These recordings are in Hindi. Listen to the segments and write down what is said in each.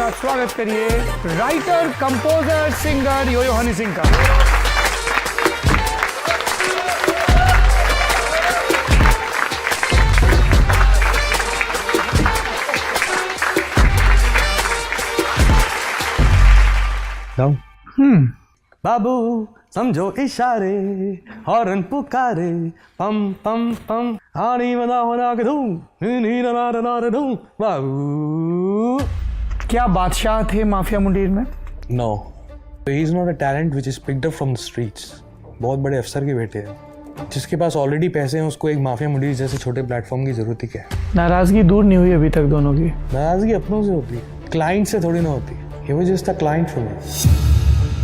साथ स्वागत करिए writer, composer, singer Yo Yo Honey Singh का। बाबू समझो इशारे, हॉर्न पुकारे, पम पम पम, आनी बना होना के धूम, नी ना ना धूम। बाबू क्या बादशाह थे माफिया मुंडीर में? No, he is not a talent which is picked up from the streets. बहुत बड़े अफसर के बेटे हैं। जिसके पास ऑलरेडी पैसे हैं उसको एक माफिया मुंडीर जैसे छोटे प्लेटफॉर्म की जरूरत ही क्या है? नाराजगी दूर नहीं हुई अभी तक दोनों की? नाराजगी अपनों से होती है, क्लाइंट से थोड़ी ना होती। He was just a client for me.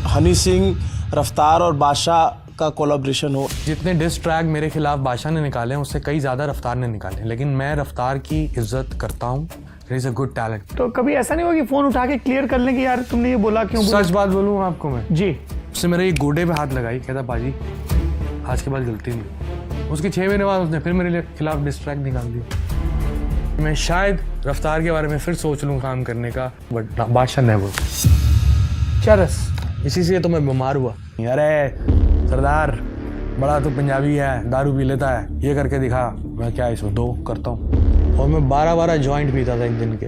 Honey Singh, रफ्तार और बादशाह का कोलैबोरेशन हो। जितने डिस ट्रैक मेरे खिलाफ बादशाह ने निकाले हैं उससे कई ज़्यादा रफ्तार ने निकाले, लेकिन मैं रफ्तार की इज्जत करता हूँ। It is a good talent. तो कभी ऐसा नहीं हुआ कि फोन उठा के क्लियर कर लें कि यार तुमने ये बोला क्यों? सच बात बोलूँ आपको मैं जी, उससे मेरे एक गोडे पे हाथ लगाई, कहता बाजी आज के बाद गलती नहीं। उसके 6 महीने बाद उसने फिर मेरे खिलाफ डिस ट्रैक निकाल दिया। मैं शायद रफ्तार के बारे में फिर सोच लूँ काम करने का, बट बादशाह नहीं बोल। चरस इसी से तो मैं बीमार हुआ। अरे सरदार बड़ा तो पंजाबी है, दारू पी लेता है, ये करके दिखा। मैं क्या इसमें 2 करता हूँ। और मैं 12 जॉइंट पीता था एक दिन के।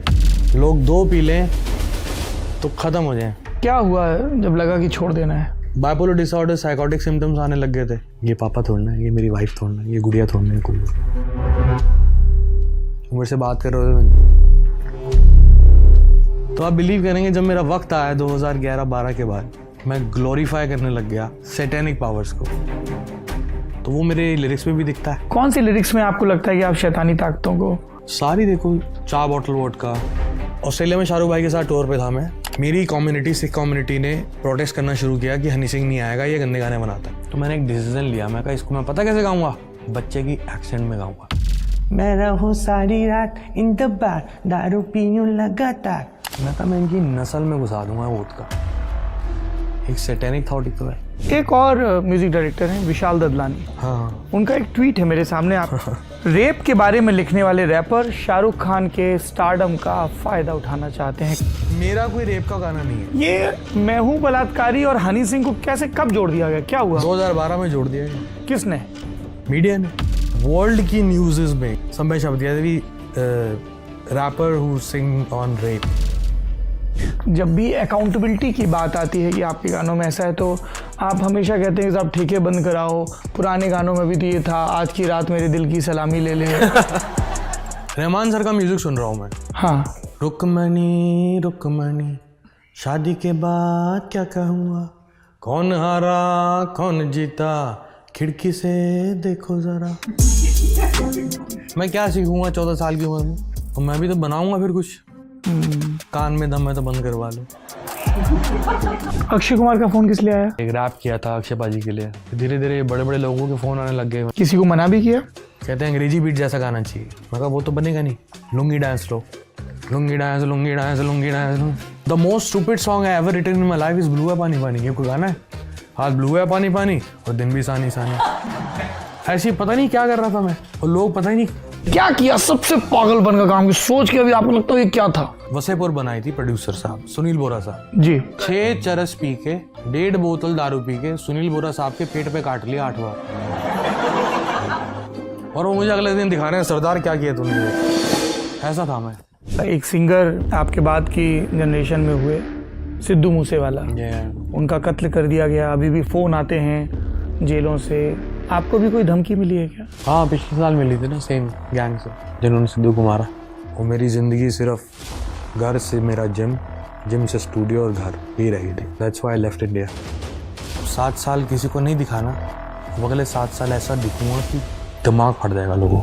लोग 2 पी लें तो ख़त्म हो जाए। क्या हुआ जब लगा कि छोड़ देना है? बाइपोलर डिसऑर्डर, साइकोटिक सिम्टम्स आने लग गए थे। ये पापा थोड़ना है, ये मेरी वाइफ थोड़ना है, ये गुड़िया थोड़ना है। कोई मेरे से बात कर रहे हो तो आप बिलीव करेंगे, जब मेरा वक्त आया 2011-12 के बाद, मैं ग्लोरीफाई करने लग गया सैटेनिक पावर्स को। तो वो मेरे लिरिक्स में भी दिखता है। कौन सी लिरिक्स में आपको लगता है कि आप शैतानी ताकतों को? सारी देखो, 4 बॉटल वोडका। ऑस्ट्रेलिया में शाहरुख भाई के साथ टूर पे था मैं। मेरी कम्युनिटी, सिख कम्युनिटी ने प्रोटेस्ट करना शुरू किया कि हनी सिंह नहीं आएगा, ये गंदे गाने बनाता है। तो मैंने एक डिसीजन लिया, मैं कहा इसको मैं पता कैसे गाऊंगा, बच्चे की एक्सेंट में गाऊंगा। मैं रहूं सारी रात इन द बार, दारू पीऊं लगातार। मैं कहा मैं इनकी नस्ल में घुसा दूंगा वोडका। एक सैटेनिक थॉट ही तो है। एक और म्यूजिक डायरेक्टर हैं विशाल ददलानी। हाँ, उनका एक ट्वीट है मेरे सामने। आप रेप के बारे में लिखने वाले रैपर शाहरुख खान के स्टारडम का फायदा उठाना चाहते हैं। मेरा कोई रेप का गाना नहीं है। ये मैं हूँ बलात्कारी और हनी सिंह को कैसे कब जोड़ दिया गया? क्या हुआ? 2012 में जोड़ दिया गया। किसने? मीडिया ने। वर्ल्ड की न्यूज़ में समय शब्द दिया rapper who sing on rap. जब भी अकाउंटेबिलिटी की बात आती है कि आपके गानों में ऐसा है, तो आप हमेशा कहते हैं कि साहब ठेके बंद कराओ। पुराने गानों में भी तो ये था, आज की रात मेरे दिल की सलामी ले ले। रहमान सर का म्यूजिक सुन रहा हूँ मैं। हाँ, रुकमणी शादी के बाद क्या कहूँगा, कौन हारा कौन जीता, खिड़की से देखो जरा। मैं क्या सीखूंगा 14 साल की उम्र में? और मैं भी तो बनाऊंगा फिर कुछ। कान में दम है तो बंद करवा लो। अक्षय कुमार का फोन किस लिए आया? एक रैप किया था अक्षय पाजी के लिए। धीरे धीरे बड़े बड़े लोगों के फोन आने लग गए। किसी को मना भी किया? कहते हैं अंग्रेजी बीट जैसा गाना चाहिए। मैं कहा वो तो बनेगा नहीं, लुंगी डांस लो, lungi dance lungi dance lungi dance. The most stupid song I ever written in my life is blue है पानी पानी। ये कोई गाना है? हाथ ब्लू है पानी पानी और दिन भी सानी सानी। ऐसी पता नहीं क्या कर रहा था मैं, और लोग पता ही नहीं क्या किया। सबसे पागलपन का काम सोच के अभी आपको लगता है ये क्या था? वसेपुर बनाई थी प्रोड्यूसर साहब सुनील बोरा साहब जी। 6 चरस पी के 1.5 बोतल दारू पी के सुनील बोरा साहब के पेट पे काट लिया 8 बार। और वो मुझे अगले दिन दिखा रहे हैं, सरदार क्या किया तूने। ऐसा था मैं। एक सिंगर आपके बाद की जनरेशन में हुए, सिद्धू मूसेवाला, उनका कत्ल कर दिया गया। अभी भी फोन आते हैं जेलों से। आपको भी कोई धमकी मिली है क्या? हाँ, पिछले साल मिली थी ना, सेम गैंग से जिन्होंने सिद्धू को मारा। वो मेरी जिंदगी सिर्फ घर से मेरा जिम, जिम से स्टूडियो और घर ही रही थी। That's why I left India. 7 साल किसी को नहीं दिखाना, वो अगले 7 साल ऐसा दिखूंगा कि दिमाग फट जाएगा लोगों।